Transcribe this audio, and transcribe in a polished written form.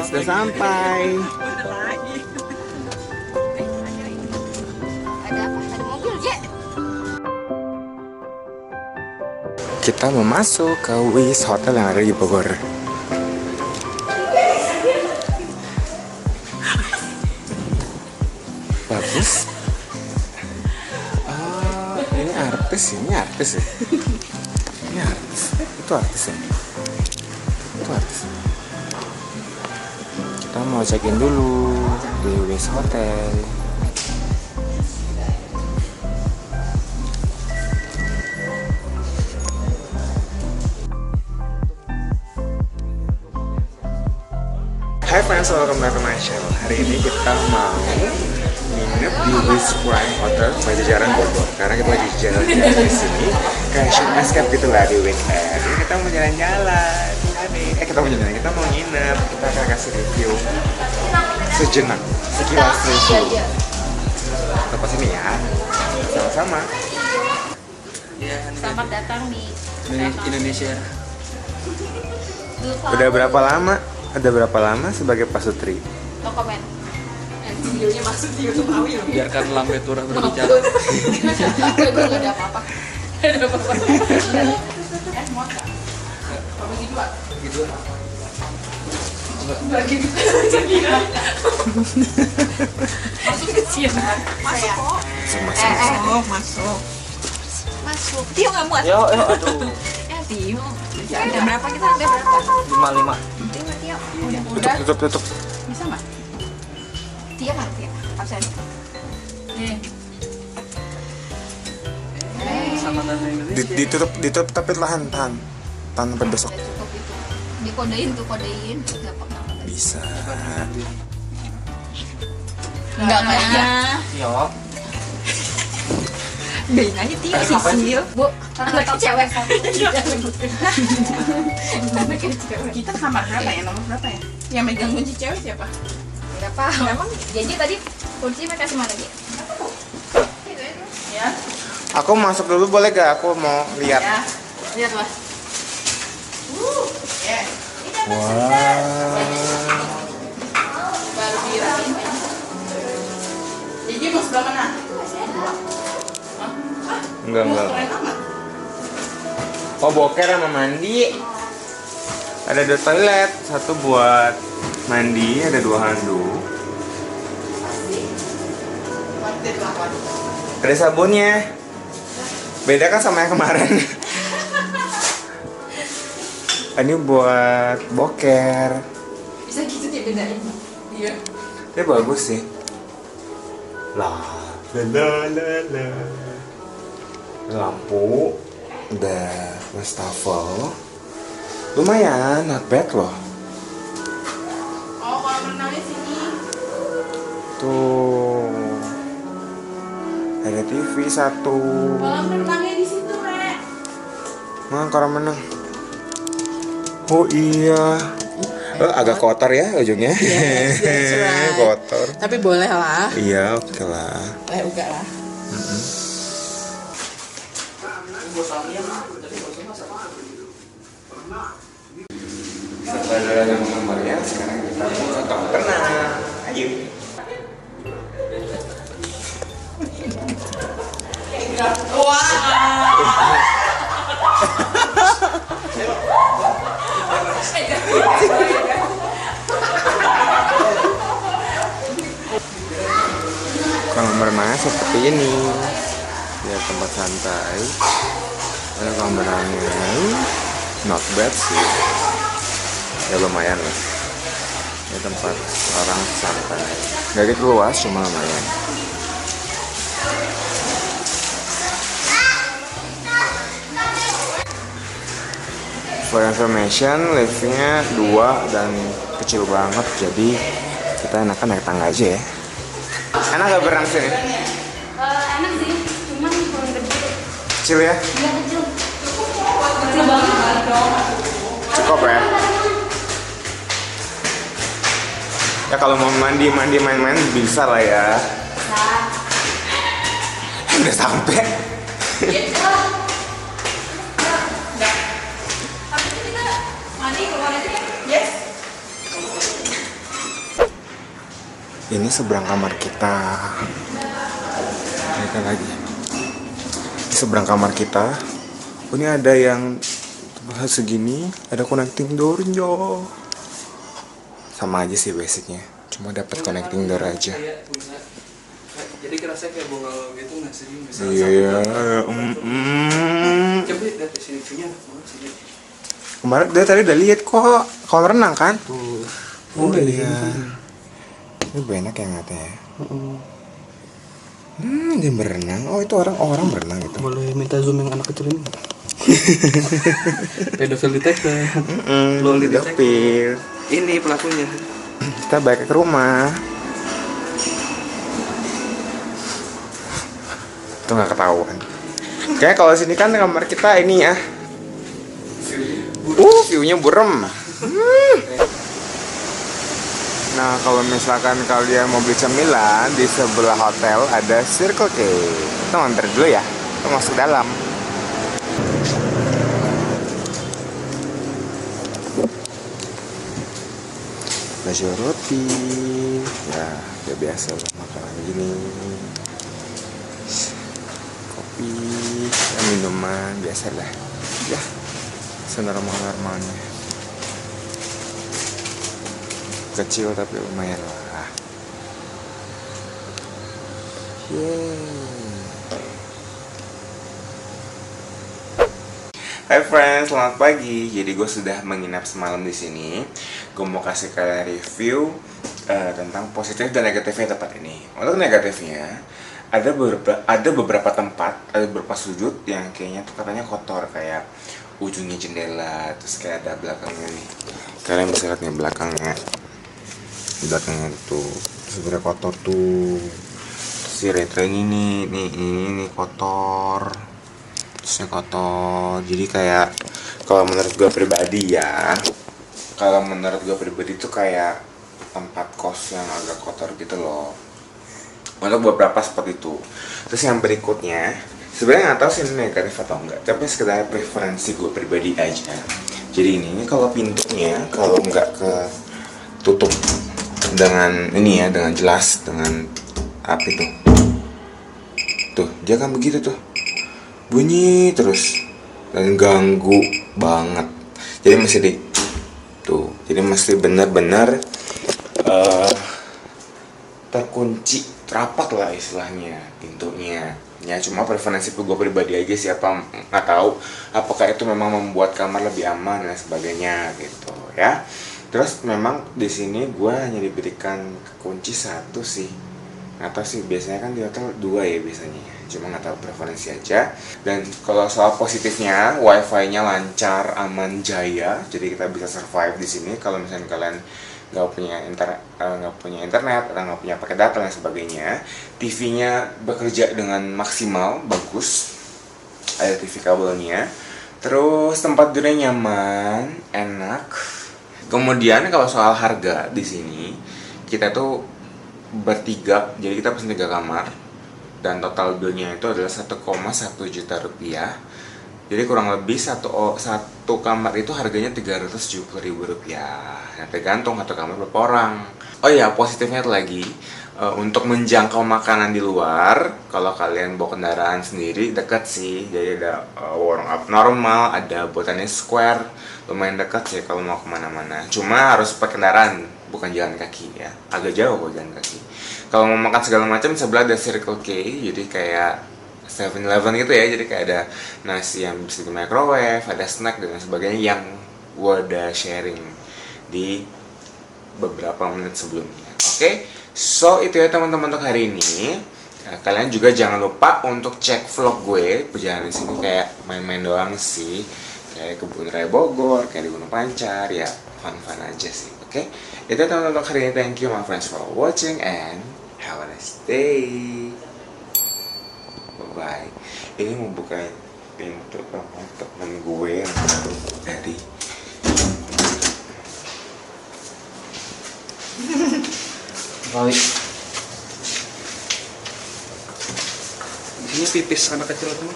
sudah sampai. Ada apa? Ada mobil, Je. Kita mau masuk ke Wis Hotel yang ada di Bogor. Bagus. Ini artis ya? Ini artis ya? Ini artis. Itu artis ya? Itu artis. Kita mau check-in dulu di Wis Hotel. Hai friends, welcome back to my channel. Hari ini kita mau nginep di Wis Prime Hotel Pajajaran Bogor. Karena kita lagi jalan-jalan di sini, kayak shoot escape gitu lah di weekend. Ini kita mau jalan-jalan. Kita mau jalan-jalan, kita mau nginep. Kita akan kasih review sejenak, sekilas review. Tempat sini ya, sama-sama. Selamat datang di Indonesia. Udah berapa lama? Ada berapa lama sebagai pasutri? No comment. Videonya masuk di YouTube Awi. Biarkan lambe turah berbicara. Gak ada apa-apa. Ada apa-apa. Mau nggak? Bagi dua. Gitu. Bagi dua. Masuk kecil. Masuk kok. Masuk. Masuk. Tio nggak muat. Yo, aduh. Ya Tio. Ada berapa kita? Ada berapa? 55. Tio. Udah. Tutup. Bisa nggak? Tio nggak? Tio. Absen. Nih. Sama tanda Indonesia. Ditutup tapi tahan sampai besok. Cukup itu. Dikodein tuh, kodein. Gampang banget. Bisa. Enggak kayaknya. Yo. Bein aja Tio sisil. Bu, anaknya cewek. Kita kamar berapa ya? Nomor berapa ya? Yang megang kunci cewek siapa? Berapa? Memang Jeje tadi kunci mereka kasih mana dia? Ya. Aku masuk dulu boleh gak? Aku mau lihat. Ya. Lihat lah. Ya. Wah. Baru dirapiin. Jadi mau sebelah mana? Enggak. Keren amat. Oh, boker sama mandi. Ada 2 toilet, satu buat mandi, ada 2 handuk. Kuantit lah kuantit. Ada sabunnya. Beda kan sama yang kemarin. Ini buat boker. Bisa gitu dia bedain. Iya. Ini bagus sih. La. Lampu udah wastafel. Lumayan, not bad loh. Oh, kolam renangnya sini. Tuh. Ada TV 1. Kolam renangnya di situ, Rek. Mana kolam renang? Oh iya. Agak kotor ya ujungnya. Yes, that's right. Kotor. Tapi boleh lah. Iya, oke lah. Boleh juga lah. Setelah jalan nomornya, sekarang kita mau ke kolam renang. Ayo. Kolam renangnya seperti ini. Biar tempat santai. Ada kolam renangnya. Not bad sih. Ya lumayan lah. Ini tempat orang santai. Gak gitu luas, cuma lumayan. For information, liftnya 2 dan kecil banget, jadi kita enakan naik tangga aja ya. Enak gak berenang sini? Enak sih, cuman kurang gede. Kecil ya? Iya kecil. Kecil banget. Cukup ya? Ya kalau mau mandi main-main bisa lah ya. Udah sampai. Mandi keluar aja kan? Yes. Ini seberang kamar kita. Mereka lagi. Di seberang kamar kita. Oh, ini ada yang bahas segini. Ada connecting doornya. Sama aja sih basicnya. Cuma dapat connecting door aja. Jadi kerasa kayak bunga gitu nggak sih? Iya. Coba lihat di sini punya sini. Kemarin dia tadi udah lihat kok kolam renang kan? Tuh. Oh iya. Ini banyak yang katanya. Dia berenang. Oh itu orang berenang gitu. Boleh minta zoom yang anak kecil ini. Pedofil detector. Belum didapil. Ini pelakunya. Kita balik ke rumah. Itu nggak ketahuan. Kayaknya kalau sini kan kamar kita ini ya. View-nya burem. Nah, kalau misalkan kalian mau beli cemilan di sebelah hotel ada Circle K. Kita mampir dulu ya. Kita masuk dalam. Baju roti. Ya, udah biasa makanan gini. Kopi, ya, minuman biasa lah. Ya, senormal-normalnya. Kecil tapi lumayan lah. Hai friends, selamat pagi. Jadi gue sudah menginap semalam di sini. Gue mau kasih kalian review tentang positif dan negatifnya tempat ini. Untuk negatifnya, ada beberapa tempat, ada beberapa sudut yang kayaknya tuh katanya kotor, kayak ujungnya jendela, terus kayak ada belakangnya nih. Kalian bisa lihat nih belakangnya tuh sebenarnya kotor tuh. Si retro ini nih kotor, terusnya kotor. Jadi kayak kalau menurut gue pribadi tuh kayak tempat kos yang agak kotor gitu loh. Untuk beberapa seperti itu. Terus yang berikutnya, sebenarnya nggak tahu sih ini negatif atau enggak, tapi sekedar preferensi gue pribadi aja. Jadi ini kalau pintunya kalau nggak ketutup dengan ini ya, dengan jelas, dengan api tuh dia kan begitu tuh, bunyi terus dan ganggu banget. Jadi mesti benar-benar terkunci rapat lah istilahnya pintunya. Ya cuma preferensi gue pribadi aja, siapa nggak tahu apakah itu memang membuat kamar lebih aman dan sebagainya gitu ya. Terus memang di sini gue hanya diberikan kunci satu sih, nggak tahu sih, biasanya kan di hotel 2 ya biasanya, cuma nggak tahu preferensi aja. Dan kalau soal positifnya, wifi-nya lancar, aman, jaya, jadi kita bisa survive di sini. Kalau misalnya kalian nggak punya internet atau nggak punya pakai data dan sebagainya, TV-nya bekerja dengan maksimal, bagus, ada TV kabelnya. Terus tempat tidurnya nyaman, enak. Kemudian kalau soal harga di sini, kita tuh bertiga, jadi kita pesen 3 kamar dan total billnya itu adalah 1,1 juta rupiah. Jadi kurang lebih satu kamar itu harganya 370.000 rupiah. Nah, tergantung satu kamar berapa orang. Oh ya, positifnya lagi untuk menjangkau makanan di luar, kalau kalian bawa kendaraan sendiri dekat sih. Jadi ada warung abnormal, ada Botanic Square, lumayan dekat sih kalau mau kemana-mana. Cuma harus pakai kendaraan, bukan jalan kaki ya. Agak jauh kok jalan kaki. Kalau mau makan segala macam, sebelah ada Circle K, jadi kayak 7-Eleven gitu ya. Jadi kayak ada nasi yang bisa di microwave, ada snack dan sebagainya yang gue udah sharing di beberapa menit sebelumnya. Oke, so itu ya teman-teman untuk hari ini. Nah, kalian juga jangan lupa untuk cek vlog gue perjalanan di sini, kayak main-main doang sih, kayak kebun raya Bogor, kayak di Gunung Pancar, ya fun-fun aja sih. Oke, itu teman-teman untuk hari ini. Thank you my friends for watching and have a nice day. Bye. Ini mau buka pintu temen gue yang tadi. Balik. Ini pipis anak kecil tuh.